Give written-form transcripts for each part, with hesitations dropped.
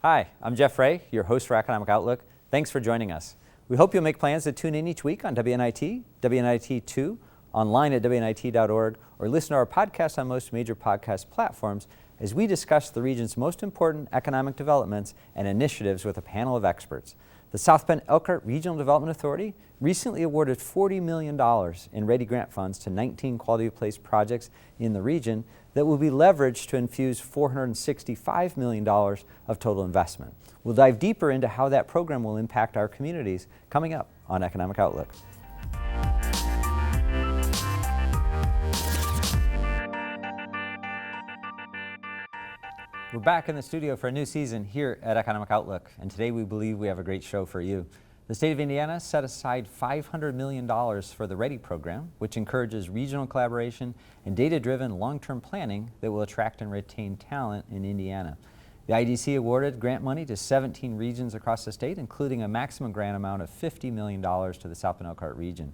Hi, I'm Jeff Ray, your host for Economic Outlook. Thanks for joining us. We hope you'll make plans to tune in each week on WNIT, WNIT2, online at WNIT.org, or listen to our podcast on most major podcast platforms as we discuss the region's most important economic developments and initiatives with a panel of experts. The South Bend Elkhart Regional Development Authority recently awarded $40 million in Ready Grant funds to 19 quality of place projects in the region that will be leveraged to infuse $465 million of total investment. We'll dive deeper into how that program will impact our communities coming up on Economic Outlook. We're back in the studio for a new season here at Economic Outlook, and today we believe we have a great show for you. The state of Indiana set aside $500 million for the READY program, which encourages regional collaboration and data-driven long-term planning that will attract and retain talent in Indiana. The IDC awarded grant money to 17 regions across the state, including a maximum grant amount of $50 million to the South Bend Elkhart region.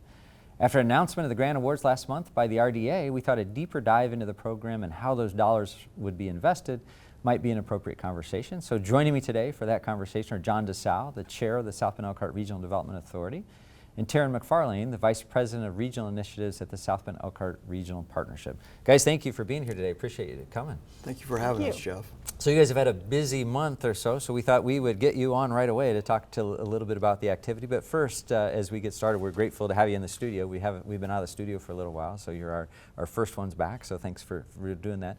After announcement of the grant awards last month by the RDA, we thought a deeper dive into the program and how those dollars would be invested might be an appropriate conversation. So joining me today for that conversation are John DeSalle, the chair of the South Bend Elkhart Regional Development Authority, and Taryn McFarlane, the vice president of regional initiatives at the South Bend Elkhart Regional Partnership. Guys, thank you for being here today. Appreciate you coming. Thank you for having us, Jeff. So you guys have had a busy month or so we thought we would get you on right away to talk a little bit about the activity. But first, as we get started, we're grateful to have you in the studio. We've been out of the studio for a little while, so you're our first ones back, so thanks for doing that.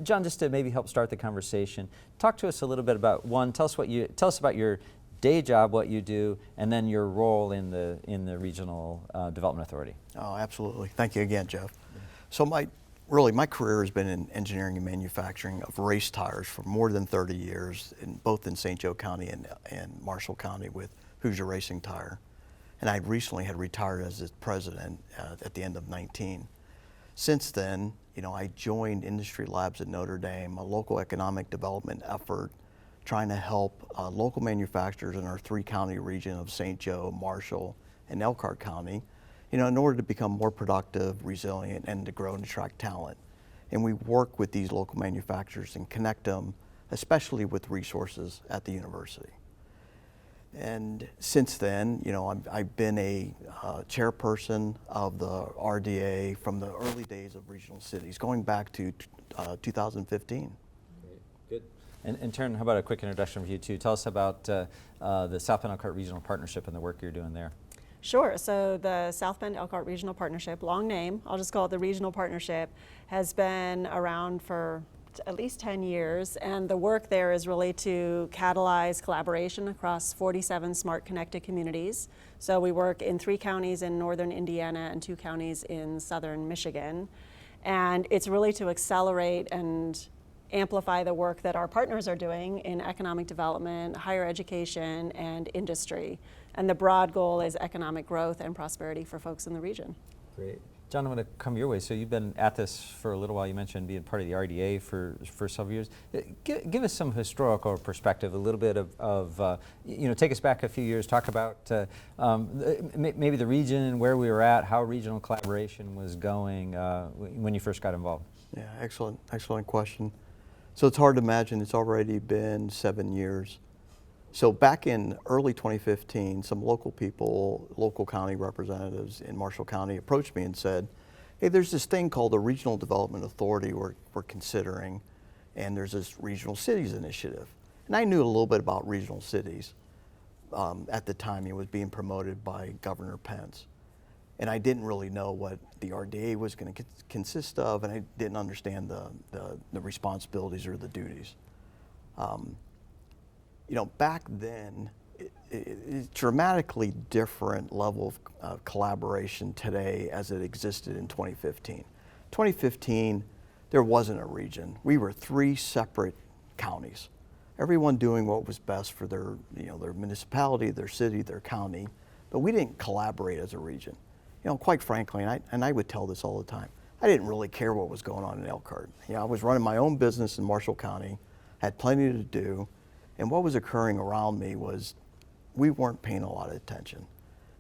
John, just to maybe help start the conversation, talk to us a little bit about, one, tell us about your day job, what you do, and then your role in the Regional Development Authority. Oh, absolutely. Thank you again, Jeff. So my career has been in engineering and manufacturing of race tires for more than 30 years, both in St. Joe County and Marshall County with Hoosier Racing Tire. And I recently had retired as its president at the end of 19. Since then, I joined Industry Labs at Notre Dame, a local economic development effort trying to help local manufacturers in our three-county region of St. Joe, Marshall, and Elkhart County, in order to become more productive, resilient, and to grow and attract talent. And we work with these local manufacturers and connect them, especially with resources at the university. And since then, I've been a chairperson of the RDA from the early days of regional cities, going back to 2015. Good. And Taryn, how about a quick introduction for you too? Tell us about the South Bend Elkhart Regional Partnership and the work you're doing there. Sure. So the South Bend Elkhart Regional Partnership, long name, I'll just call it the Regional Partnership, has been around for at least 10 years, and the work there is really to catalyze collaboration across 47 smart connected communities. So we work in 3 counties in northern Indiana and 2 counties in southern Michigan, and it's really to accelerate and amplify the work that our partners are doing in economic development, higher education, and industry. And the broad goal is economic growth and prosperity for folks in the region. Great. John, I'm going to come your way. So you've been at this for a little while. You mentioned being part of the RDA for several years. Give us some historical perspective, a little bit of take us back a few years, talk about maybe the region and where we were at, how regional collaboration was going when you first got involved. Yeah, excellent question. So it's hard to imagine it's already been 7 years. So back in early 2015, some local people, local county representatives in Marshall County approached me and said, hey, there's this thing called the Regional Development Authority we're considering, and there's this Regional Cities Initiative. And I knew a little bit about regional cities. At the time, it was being promoted by Governor Pence. And I didn't really know what the RDA was going to consist of, and I didn't understand the responsibilities or the duties. Back then, it's dramatically different level of collaboration today as it existed in 2015. 2015, there wasn't a region. We were 3 separate counties, everyone doing what was best for their municipality, their city, their county, but we didn't collaborate as a region. Quite frankly, and I would tell this all the time, I didn't really care what was going on in Elkhart. I was running my own business in Marshall County, had plenty to do, and what was occurring around me was we weren't paying a lot of attention.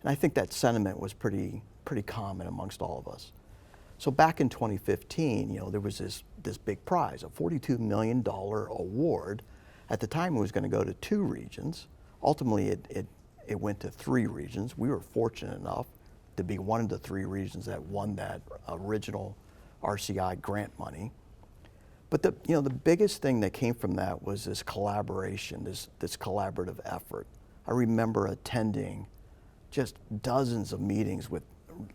And I think that sentiment was pretty common amongst all of us. So back in 2015, there was this big prize, a $42 million award At the time, it was going to go to 2 regions. Ultimately, it went to 3 regions. We were fortunate enough to be one of the 3 regions that won that original RCI grant money. But the biggest thing that came from that was this collaboration, this collaborative effort. I remember attending just dozens of meetings with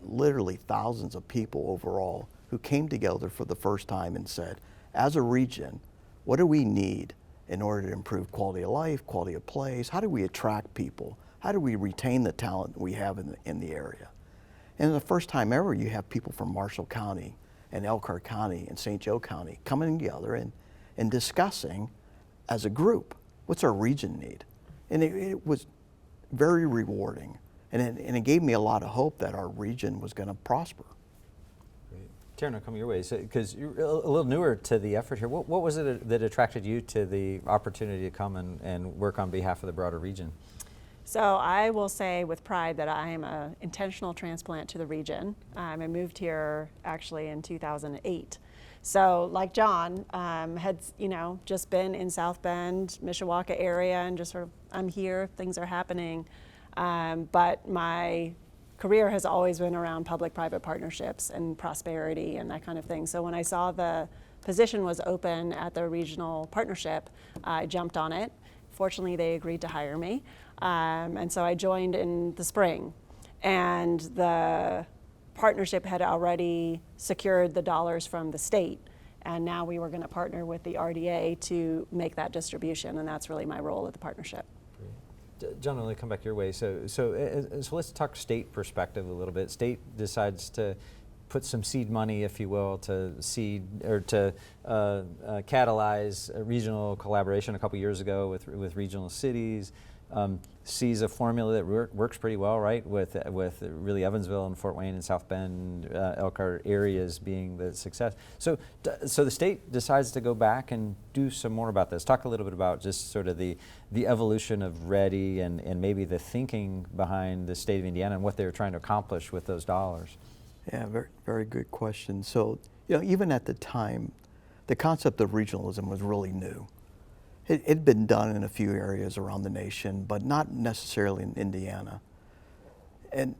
literally thousands of people overall who came together for the first time and said, as a region, what do we need in order to improve quality of life, quality of place? How do we attract people? How do we retain the talent we have in the area? And the first time ever, you have people from Marshall County and Elkhart County and St. Joe County coming together and discussing as a group, what's our region need? And it was very rewarding. And it gave me a lot of hope that our region was going to prosper. Great. Taryn, I'll come your way. Because you're a little newer to the effort here, what was it that attracted you to the opportunity to come and work on behalf of the broader region? So I will say with pride that I am an intentional transplant to the region. I moved here actually in 2008. So like John, had just been in South Bend, Mishawaka area, and just sort of, I'm here, things are happening. But my career has always been around public-private partnerships and prosperity and that kind of thing. So when I saw the position was open at the regional partnership, I jumped on it. Fortunately, they agreed to hire me. And so I joined in the spring. And the partnership had already secured the dollars from the state. And now we were going to partner with the RDA to make that distribution. And that's really my role at the partnership. John, let me come back your way. So let's talk state perspective a little bit. State decides to put some seed money, if you will, to seed or to catalyze a regional collaboration a couple years ago with regional cities. Sees a formula that works pretty well, right? With really Evansville and Fort Wayne and South Bend, Elkhart areas being the success. So the state decides to go back and do some more about this. Talk a little bit about just sort of the evolution of READI and maybe the thinking behind the state of Indiana and what they were trying to accomplish with those dollars. Yeah, very, very good question. So, even at the time, the concept of regionalism was really new. It had been done in a few areas around the nation, but not necessarily in Indiana. And,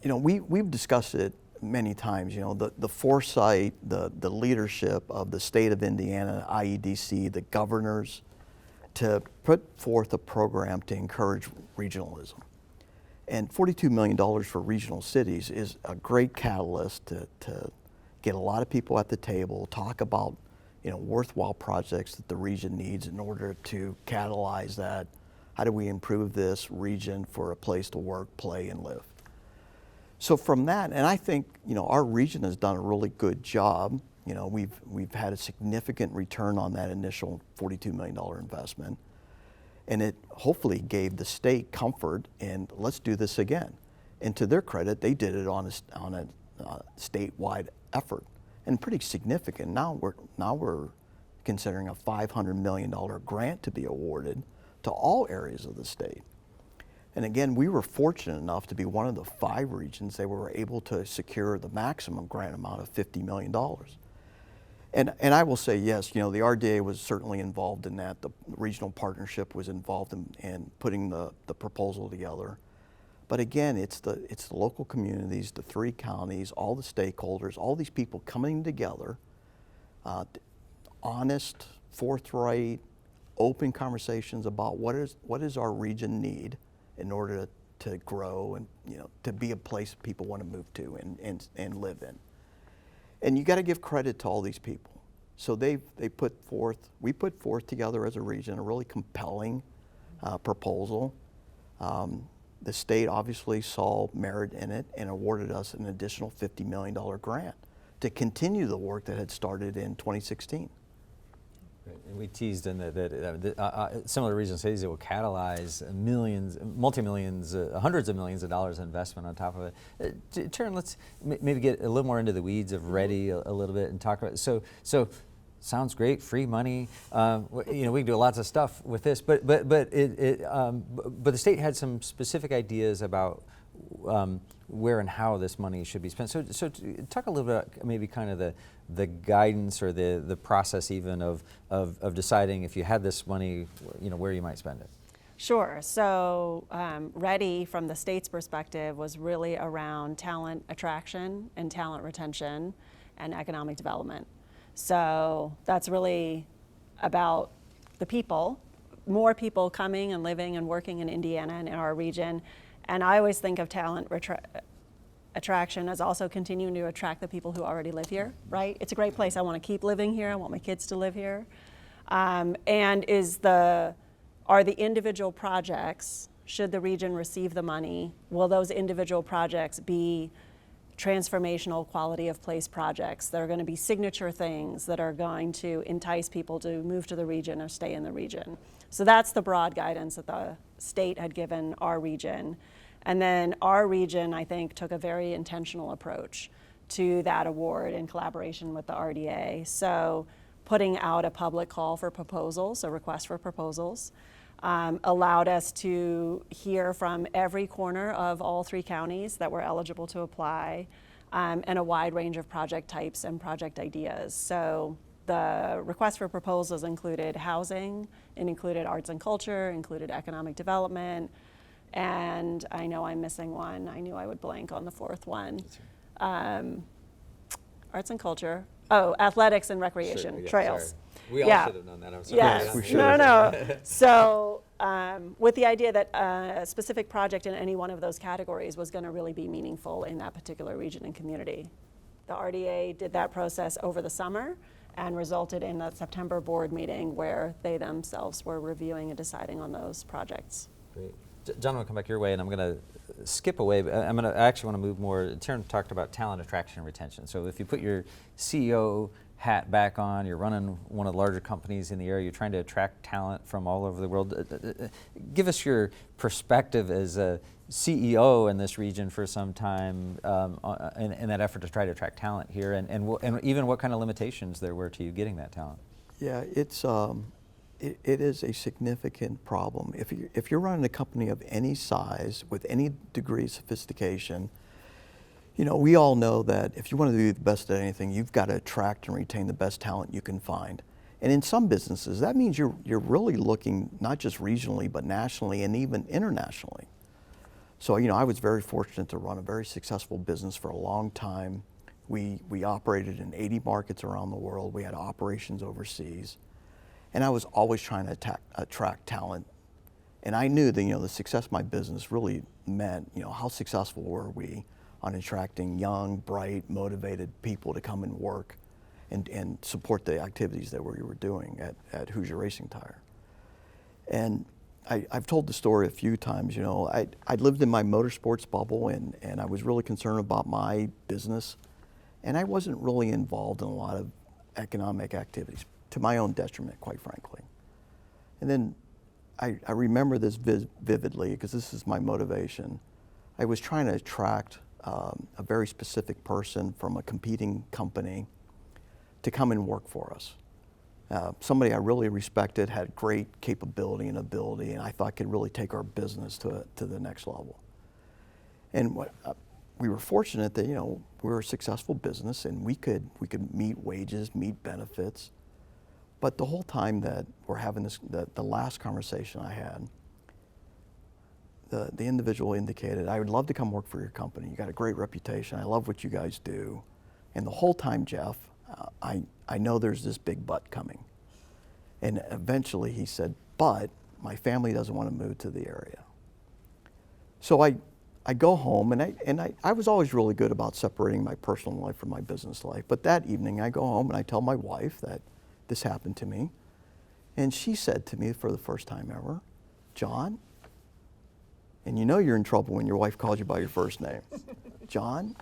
we've discussed it many times, the foresight, the leadership of the state of Indiana, IEDC, the governors, to put forth a program to encourage regionalism. And $42 million for regional cities is a great catalyst to get a lot of people at the table, talk about worthwhile projects that the region needs in order to catalyze that. How do we improve this region for a place to work, play, and live? So from that, and I think our region has done a really good job. We've had a significant return on that initial $42 million investment. And it hopefully gave the state comfort and let's do this again. And to their credit, they did it on a statewide effort and pretty significant. Now we're considering a $500 million grant to be awarded to all areas of the state. And again, we were fortunate enough to be one of the 5 regions that were able to secure the maximum grant amount of $50 million. And I will say, yes, the RDA was certainly involved in that. The regional partnership was involved in putting the proposal together. But again, it's the local communities, the 3 counties, all the stakeholders, all these people coming together, honest, forthright, open conversations about what is our region need in order to grow and to be a place people want to move to and live in. And you got to give credit to all these people. So we put forth together as a region a really compelling proposal. The state obviously saw merit in it and awarded us an additional $50 million grant to continue the work that had started in 2016. Right. And we teased in that similar regional cities that will catalyze millions, multi-millions, hundreds of millions of dollars in investment on top of it. Taryn, let's maybe get a little more into the weeds of READI a little bit and talk about so sounds great, free money. We can do lots of stuff with this, but the state had some specific ideas about where and how this money should be spent. So talk a little bit about maybe kind of the guidance or the process even of deciding if you had this money, where you might spend it. Sure. So READY, from the state's perspective, was really around talent attraction and talent retention and economic development. So that's really about the people, more people coming and living and working in Indiana and in our region. And I always think of talent attraction as also continuing to attract the people who already live here, right? It's a great place. I want to keep living here. I want my kids to live here. And are the individual projects, should the region receive the money, will those individual projects be transformational quality of place projects that are going to be signature things that are going to entice people to move to the region or stay in the region? So that's the broad guidance that the state had given our region. And then our region, I think, took a very intentional approach to that award in collaboration with the RDA. So putting out a public call for proposals, a request for proposals, allowed us to hear from every corner of all 3 counties that were eligible to apply, and a wide range of project types and project ideas. So the request for proposals included housing, it included arts and culture, included economic development, and I know I'm missing one. I knew I would blank on the 4th one. Arts and culture. Oh, athletics and recreation, Sure, yeah, trails. sorry. We all should have known that. I'm sorry. Yes. We should No, have. no. So with the idea that a specific project in any one of those categories was going to really be meaningful in that particular region and community. The RDA did that process over the summer and resulted in a September board meeting where they themselves were reviewing and deciding on those projects. Great. John, I'll come back your way, and I'm going to skip away. But I actually want to move more. Taryn talked about talent attraction and retention. So if you put your CEO hat back on, you're running one of the larger companies in the area, you're trying to attract talent from all over the world. Give us your perspective as a CEO in this region for some time in that effort to try to attract talent here, and even what kind of limitations there were to you getting that talent. Yeah, it is a significant problem. If you're running a company of any size with any degree of sophistication, we all know that if you want to do the best at anything, you've got to attract and retain the best talent you can find. And in some businesses, that means you're really looking not just regionally, but nationally and even internationally. So, I was very fortunate to run a very successful business for a long time. We operated in 80 markets around the world. We had operations overseas. And I was always trying to attract talent. And I knew that, the success of my business really meant, how successful were we on attracting young, bright, motivated people to come and work and support the activities that we were doing at Hoosier Racing Tire. And I've told the story a few times. I lived in my motorsports bubble, and I was really concerned about my business. And I wasn't really involved in a lot of economic activities, to my own detriment, quite frankly. And then I remember this vividly, because this is my motivation. I was trying to attract a very specific person from a competing company to come and work for us. Somebody I really respected, had great capability and ability, and I thought could really take our business to the next level. And we were fortunate that, we were a successful business, and we could meet wages, meet benefits. But the whole time that we're having this, the last conversation I had, the individual indicated, I would love to come work for your company. You got a great reputation. I love what you guys do. And the whole time, Jeff, I know there's this big but coming. And eventually he said, but my family doesn't want to move to the area. So I go home, and I was always really good about separating my personal life from my business life. But that evening I go home and I tell my wife that this happened to me. And she said to me for the first time ever, John, and you're in trouble when your wife calls you by your first name. John,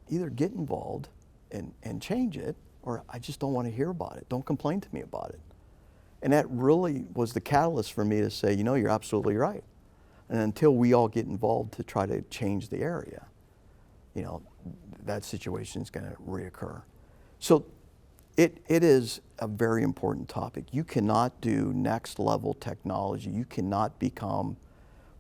either get involved and change it, or I just don't want to hear about it. Don't complain to me about it. And that really was the catalyst for me to say, you're absolutely right. And until we all get involved to try to change the area, that situation is going to reoccur. So it is a very important topic. You cannot do next level technology. You cannot become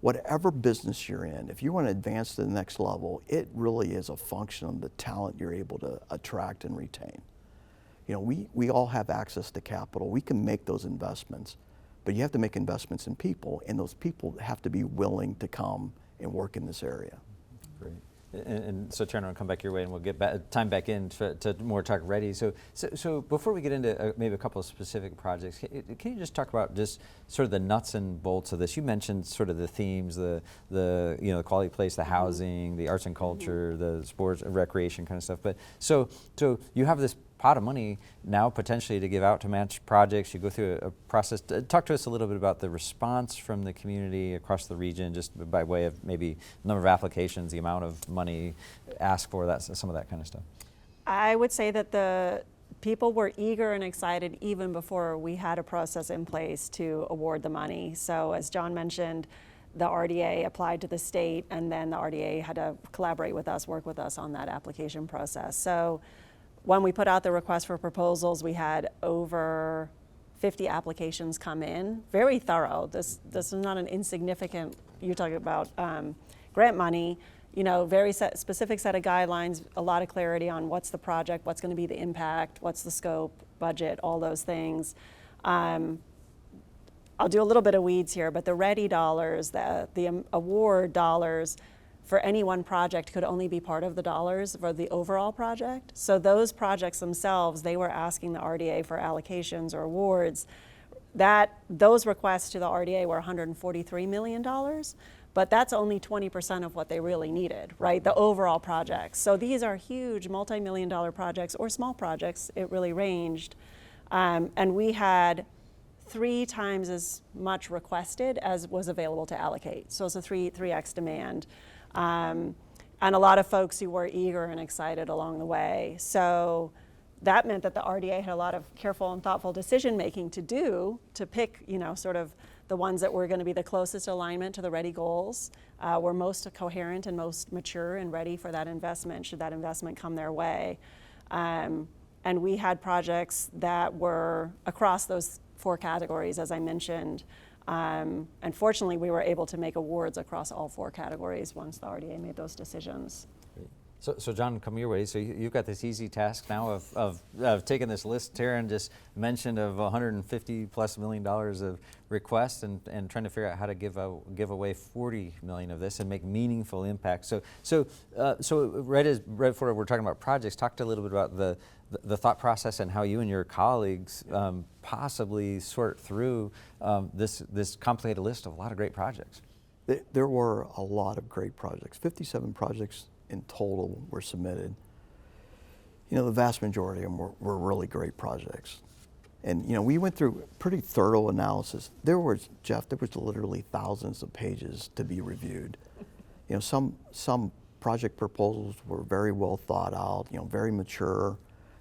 whatever business you're in, if you want to advance to the next level, it really is a function of the talent you're able to attract and retain. You know, we all have access to capital. We can make those investments, but you have to make investments in people, and those people have to be willing to come and work in this area. Great. And so Taryn, I'll come back your way and we'll get time back in to more talk ready. So before we get into maybe a couple of specific projects, can you just talk about just sort of the nuts and bolts of this? You mentioned sort of the themes, the the quality place, the housing, the arts and culture, the sports and recreation kind of stuff. But so you have this pot of money now potentially to give out to match projects. You go through a process. Talk to us a little bit about the response from the community across the region, just by way of maybe number of applications, the amount of money asked for, some of that kind of stuff. I would say that the people were eager and excited even before we had a process in place to award the money. So as John mentioned, the RDA applied to the state, and then the RDA had to collaborate with us, work with us on that application process. So when we put out the request for proposals, we had over 50 applications come in, very thorough. This is not an insignificant, you're talking about grant money, very specific set of guidelines, a lot of clarity on what's the project, what's going to be the impact, what's the scope, budget, all those things. I'll do a little bit of weeds here, but the READY dollars, the award dollars, for any one project could only be part of the dollars for the overall project. So those projects themselves, they were asking the RDA for allocations or awards. Those requests to the RDA were $143 million, but that's only 20% of what they really needed, right? The overall projects. So these are huge multi-million-dollar projects or small projects, it really ranged. And we had 3 times as much requested as was available to allocate. So it's a 3x demand. And a lot of folks who were eager and excited along the way. So that meant that the RDA had a lot of careful and thoughtful decision making to do to pick, sort of the ones that were going to be the closest alignment to the READY goals, were most coherent and most mature and ready for that investment, should that investment come their way. And we had projects that were across those 4 categories, as I mentioned. And fortunately, we were able to make awards across all 4 categories once the RDA made those decisions. Great. So John, come your way. So you've got this easy task now of taking this list Taryn just mentioned of $150+ million of requests and trying to figure out how to give away $40 million of this and make meaningful impact. So right before we're talking about projects, talk a little bit about the thought process and how you and your colleagues possibly sort through this complicated list of a lot of great projects. There were a lot of great projects. 57 projects in total were submitted. The vast majority of them were really great projects. And we went through pretty thorough analysis. There was literally thousands of pages to be reviewed. Some project proposals were very well thought out, very mature.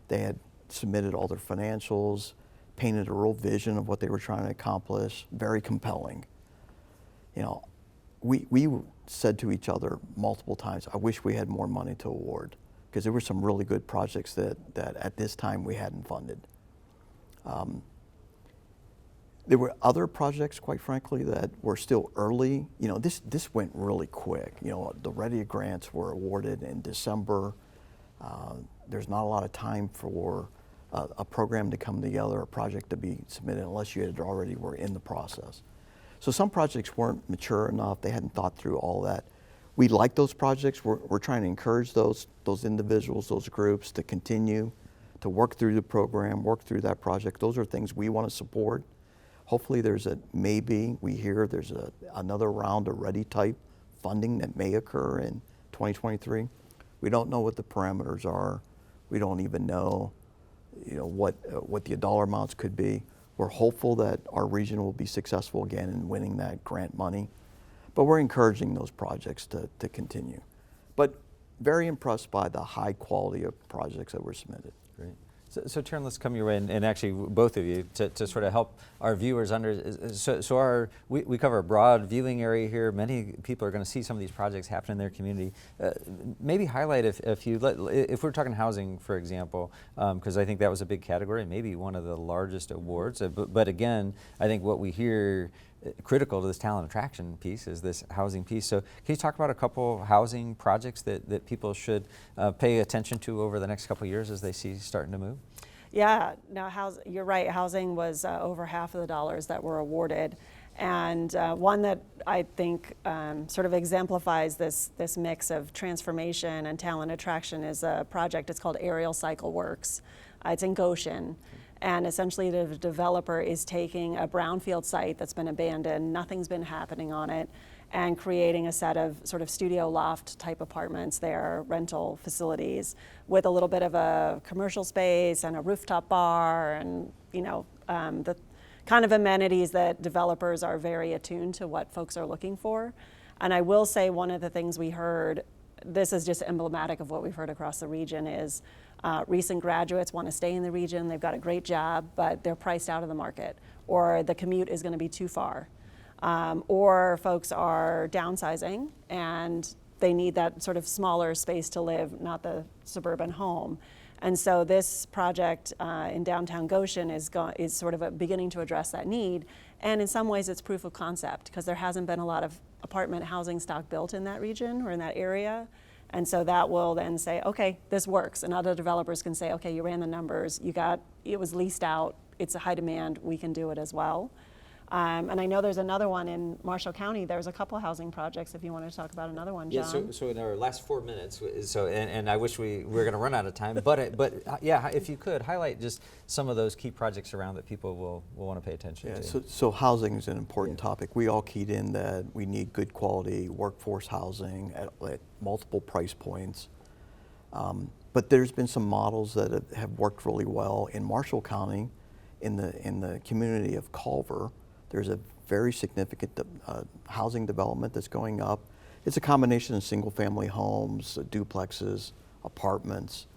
They had submitted all their financials, painted a real vision of what they were trying to accomplish, very compelling. We said to each other multiple times, I wish we had more money to award, because there were some really good projects that at this time we hadn't funded. There were other projects, quite frankly, that were still early. This went really quick. The READY grants were awarded in December. There's not a lot of time for a program to come together, a project to be submitted, unless you had already were in the process. So some projects weren't mature enough. They hadn't thought through all that. We like those projects. We're trying to encourage those individuals, those groups to continue to work through the program, work through that project. Those are things we want to support. Hopefully there's we hear there's another round of READY type funding that may occur in 2023. We don't know what the parameters are. We don't even know, what the dollar amounts could be. We're hopeful that our region will be successful again in winning that grant money, but we're encouraging those projects to continue. But very impressed by the high quality of projects that were submitted. Great. So Taryn, let's come your way, and actually both of you, to sort of help our viewers we cover a broad viewing area here. Many people are going to see some of these projects happen in their community. Maybe highlight if we're talking housing, for example, because I think that was a big category, maybe one of the largest awards. But again, I think what we hear critical to this talent attraction piece is this housing piece. So can you talk about a couple housing projects that people should pay attention to over the next couple of years as they see starting to move? Yeah, now you're right, housing was over half of the dollars that were awarded. And one that I think sort of exemplifies this mix of transformation and talent attraction is a project. It's called Aerial Cycle Works. It's in Goshen. And essentially the developer is taking a brownfield site that's been abandoned, nothing's been happening on it, and creating a set of sort of studio loft type apartments there, rental facilities, with a little bit of a commercial space and a rooftop bar and, the kind of amenities that developers are very attuned to what folks are looking for. And I will say one of the things we heard, this is just emblematic of what we've heard across the region, is recent graduates want to stay in the region, they've got a great job, but they're priced out of the market, or the commute is going to be too far. Or folks are downsizing and they need that sort of smaller space to live, not the suburban home. And so this project in downtown Goshen is sort of beginning to address that need. And in some ways it's proof of concept because there hasn't been a lot of apartment housing stock built in that region or in that area. And so that will then say, okay, this works. And other developers can say, okay, you ran the numbers, it was leased out, it's a high demand, we can do it as well. And I know there's another one in Marshall County. There's a couple housing projects if you want to talk about another one, John. Yeah, so in our last 4 minutes, and I wish we were going to run out of time, but yeah, if you could highlight just some of those key projects around that people will want to pay attention to. So housing is an important topic. We all keyed in that we need good quality workforce housing at multiple price points. But there's been some models that have worked really well in Marshall County, in the community of Culver. There's a very significant housing development that's going up. It's a combination of single-family homes, duplexes, apartments,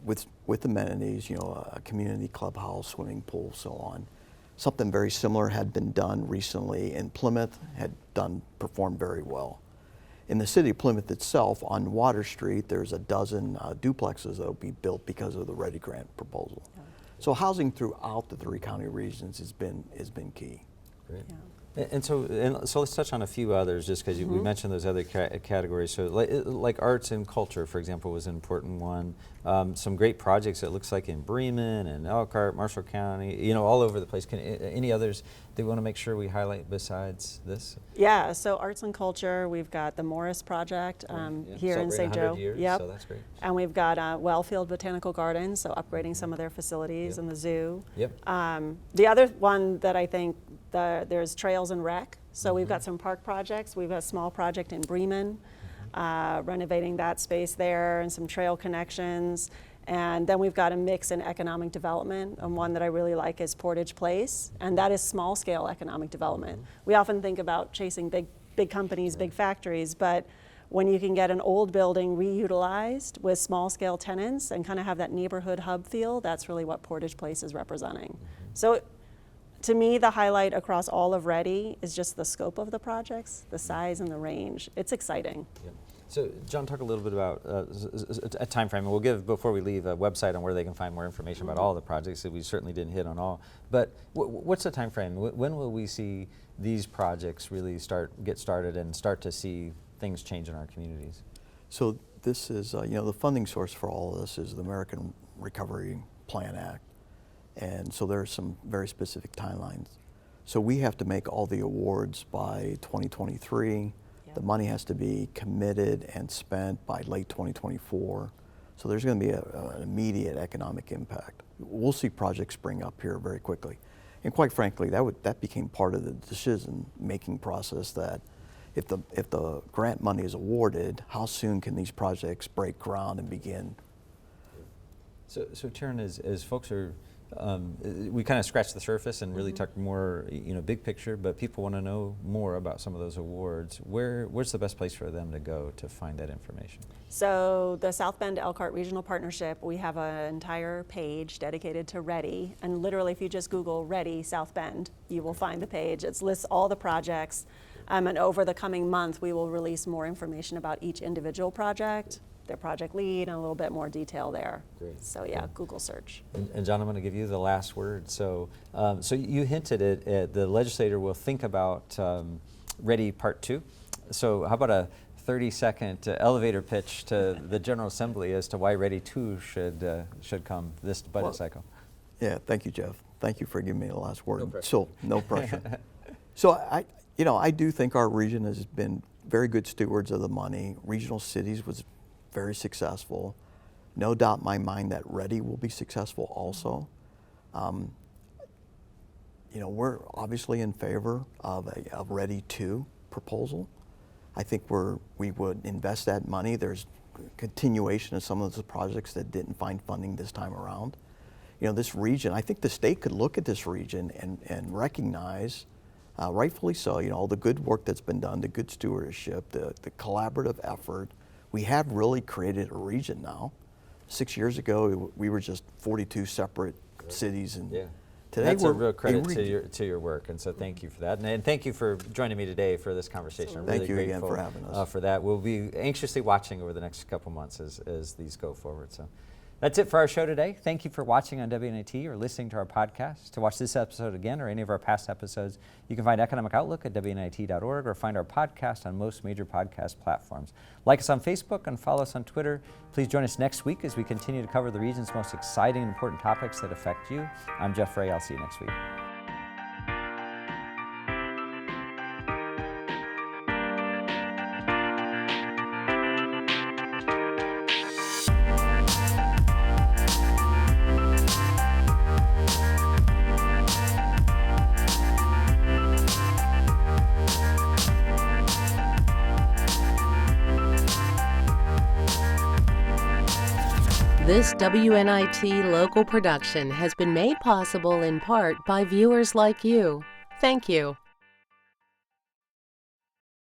with amenities, a community clubhouse, swimming pool, so on. Something very similar had been done recently in Plymouth, performed very well. In the city of Plymouth itself, on Water Street, there's a dozen duplexes that will be built because of the Ready Grant proposal. So housing throughout the 3 county regions has been key. Great. Yeah. And so let's touch on a few others, just because we mentioned those other categories. So like arts and culture, for example, was an important one. Some great projects, it looks like, in Bremen and Elkhart, Marshall County, all over the place. Any others that we want to make sure we highlight besides this? Yeah, so arts and culture, we've got the Morris Project here in St. Joe. Yep. So that's great. And we've got Wellfield Botanical Gardens, so upgrading some of their facilities and the zoo. Yep. The other one that I think, there's Trails and Rec. So we've got some park projects. We've got a small project in Bremen, renovating that space there and some trail connections. And then we've got a mix in economic development. And one that I really like is Portage Place. And that is small scale economic development. We often think about chasing big companies, big factories, but when you can get an old building reutilized with small scale tenants and kind of have that neighborhood hub feel, that's really what Portage Place is representing. So to me, the highlight across all of Ready is just the scope of the projects, the size and the range. It's exciting. Yep. So John, talk a little bit about a time frame, and we'll give, before we leave, a website on where they can find more information about all the projects that we certainly didn't hit on all. But what's the time frame? When will we see these projects really get started and start to see things change in our communities? So this is, the funding source for all of this is the American Recovery Plan Act. And so there are some very specific timelines. So we have to make all the awards by 2023. Yep. The money has to be committed and spent by late 2024. So there's going to be an immediate economic impact. We'll see projects spring up here very quickly. And quite frankly, that became part of the decision-making process, that if the grant money is awarded, how soon can these projects break ground and begin? So Taryn, as folks are, we kind of scratched the surface and really talked more, big picture, but people want to know more about some of those awards. Where's the best place for them to go to find that information? So the South Bend Elkhart Regional Partnership, we have an entire page dedicated to Ready, and literally if you just Google Ready South Bend, you will find the page. It lists all the projects, and over the coming month we will release more information about each individual project. their project lead and a little bit more detail there. Great. So yeah, Great. Google search. And John, I'm going to give you the last word. So, so you hinted at the legislator will think about Ready Part 2. So how about a 30-second elevator pitch to the General Assembly as to why Ready 2 should come this budget cycle? Yeah, thank you, Jeff. Thank you for giving me the last word. No pressure. So, no pressure. So I do think our region has been very good stewards of the money. Regional Cities was very successful. No doubt in my mind that Ready will be successful also. We're obviously in favor of a Ready 2 proposal. I think we would invest that money. There's continuation of some of those projects that didn't find funding this time around. This region, I think the state could look at this region and recognize, rightfully so, all the good work that's been done, the good stewardship, the collaborative effort. We have really created a region now. 6 years ago, we were just 42 separate cities, and today that's we're a real credit region. to your work, and so thank you for that, and thank you for joining me today for this conversation. I'm Thank really you grateful again for having us. for that. We'll be anxiously watching over the next couple months as these go forward. So. That's it for our show today. Thank you for watching on WNIT or listening to our podcast. To watch this episode again or any of our past episodes, you can find Economic Outlook at WNIT.org or find our podcast on most major podcast platforms. Like us on Facebook and follow us on Twitter. Please join us next week as we continue to cover the region's most exciting and important topics that affect you. I'm Jeff Ray. I'll see you next week. This WNIT local production has been made possible in part by viewers like you. Thank you.